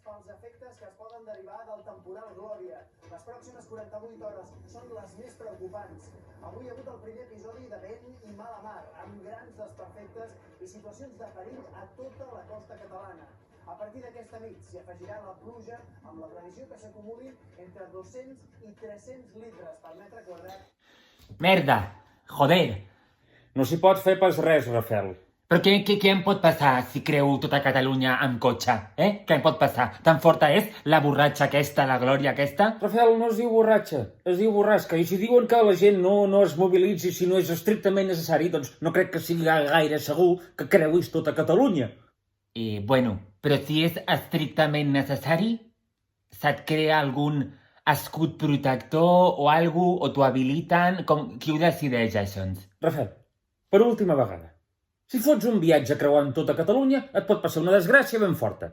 pels efectes que es poden derivar del temporal Glòria. Les pròximes 48 hores són les més preocupants. Avui hi ha hagut el primer episodi de vent i mala mar, amb grans desperfectes i situacions de perill a tota la costa catalana. A partir d'aquesta nit s'hi afegirà la pluja amb la previsió que s'acumuli entre 200 i 300 litres per metre quadrat. Merda! Joder! No s'hi pot fer pas res, Rafel. Però què em pot passar si creu tota Catalunya amb cotxe? Què em pot passar? Tan forta és la borratxa aquesta, la glòria aquesta? Rafel, no es diu borratxa, es diu borrasca. I si diuen que la gent no es mobilitzi si no és estrictament necessari, doncs no crec que sigui gaire segur que creuis tota Catalunya. Bueno, però si és estrictament necessari, se't crea algun escut protector o algú, o t'ho habiliten? Qui ho decideix, això? Rafel, per última vegada, si fots un viatge creuant tota Catalunya, et pot passar una desgràcia ben forta.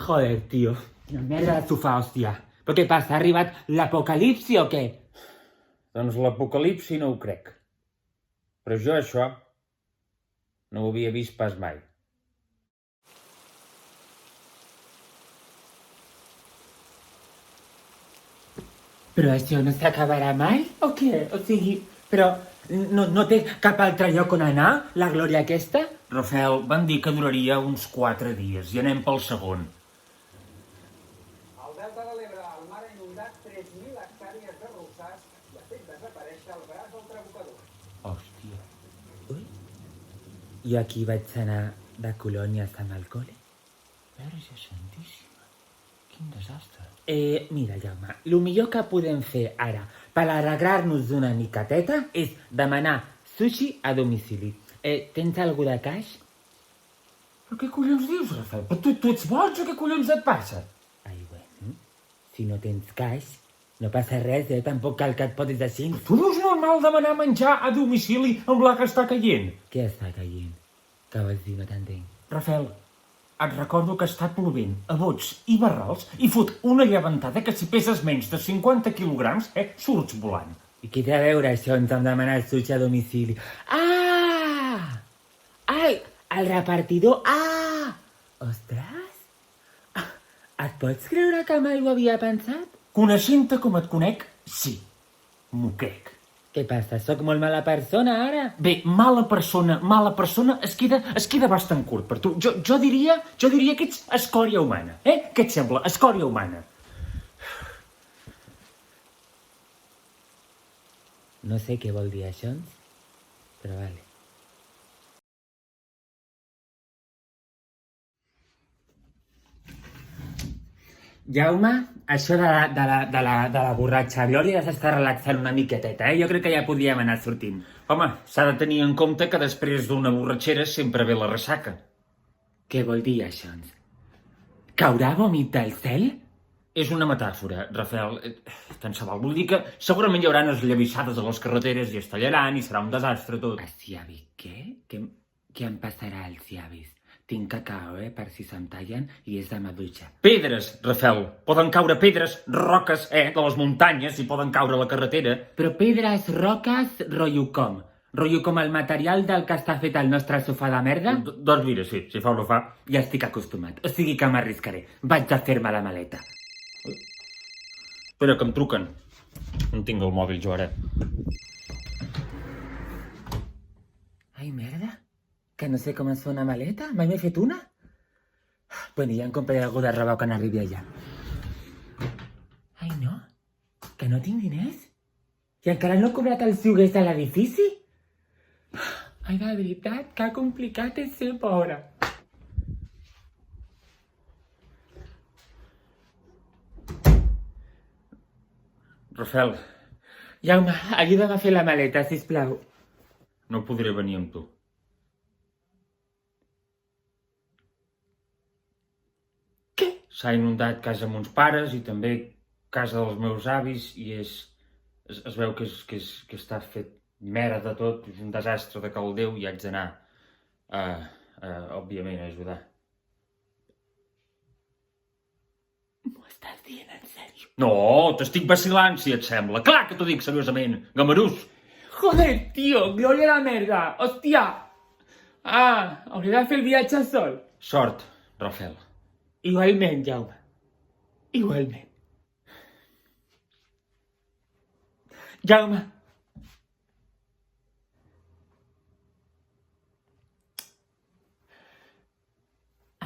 Joder, tio. La merda de sofà, hòstia. Però què passa? Ha arribat l'apocalipsi o què? Doncs l'apocalipsi no ho crec. Però jo això no ho havia vist pas mai. Però això no s'acabarà mai? O què? O sigui, però no té cap altre lloc on anar, la glòria aquesta? Rafel, van dir que duraria uns 4 dies i anem pel segon. Al Delta de l'Ebre, el mar ha inundat 3.000 hectàrees d'arrossars i ha fet desaparèixer el braç del trabucador. Hòstia. Ui. Jo aquí vaig anar de colònies amb el col·le. Verge santíssima, quin desastre. Mira, Jaume, el millor que podem fer ara per alegrar-nos una miqueteta és demanar sushi a domicili. Tens algú de caix? Però què collons dius, Rafel? Però tu ets boig o què collons et passa? Ai, bueno, si no tens caix, no passa res, tampoc cal que et posis així. Tu no és normal demanar menjar a domicili amb la que està caient? Què està caient? Què vols dir? No t'entenc. Rafel, et recordo que està plovent a bots i barrals i fot una llevantada que si peses menys de 50 quilograms, surts volant. I què té a veure això amb demanar sushi a domicili? Ah! Ai, el repartidor! Ah! Ostres! Et pots creure que mai ho havia pensat? Coneixent-te com et conec, sí. M'ho crec. Què passa? Soc molt mala persona, ara? Bé, mala persona es queda bastant curt per tu. Jo diria que ets escòria humana. Què et sembla? Escòria humana. No sé què vol dir això, però vale. Jaume, això de la borratxa glòria ja s'està relaxant una miqueteta, Jo crec que ja podríem anar sortint. Home, s'ha de tenir en compte que després d'una borratxera sempre ve la ressaca. Què vol dir això? Caurà vòmit del cel? És una metàfora, Rafel. Tant se val. Vull dir que segurament hi haurà esllavissades a les carreteres i es tallaran i serà un desastre tot. Els llavis, què? Què em passarà als llavis? Tinc cacao, per si se'm tallen, i és de maduixa. Pedres, Rafel. Poden caure pedres, roques, de les muntanyes i poden caure a la carretera. Però pedres, roques, rotllo com? Rotllo com el material del que està fet el nostre sofà de merda? Doncs mira, sí, si fa o no fa. Ja estic acostumat, o sigui que m'arriscaré. Vaig a fer-me la maleta. Espera, que em truquen. No tinc el mòbil jo ara. Ai, merda. Que no sé com es fa una maleta? Mai m'he fet una? Bueno, ja em compraré algú de roba quan arribi allà. Ai, no? Que no tinc diners? I encara no he cobrat els lloguers de l'edifici? Ai, de veritat, que complicat és ser pobra. Rafel. Jaume, ajuda'm a fer la maleta, sisplau. No podré venir amb tu. S'ha inundat casa amb uns pares i també casa dels meus avis i es veu que està fet merda tot, és un desastre de caldeu i haig d'anar, òbviament, a ajudar. M'ho estàs dient en sèrio? No, t'estic vacilant, si et sembla. Clar que t'ho dic seriosament, gamarús. Joder, tio, glòria a la merda, hòstia. Hauré de fer el viatge sol. Sort, Rafel. Igualment, Jaume. Igualment. Jaume.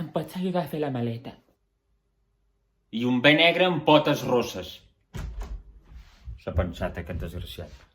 Em pots ajudar a fer la maleta? I un bé negre amb potes rosses. S'ha pensat aquest desgraciat.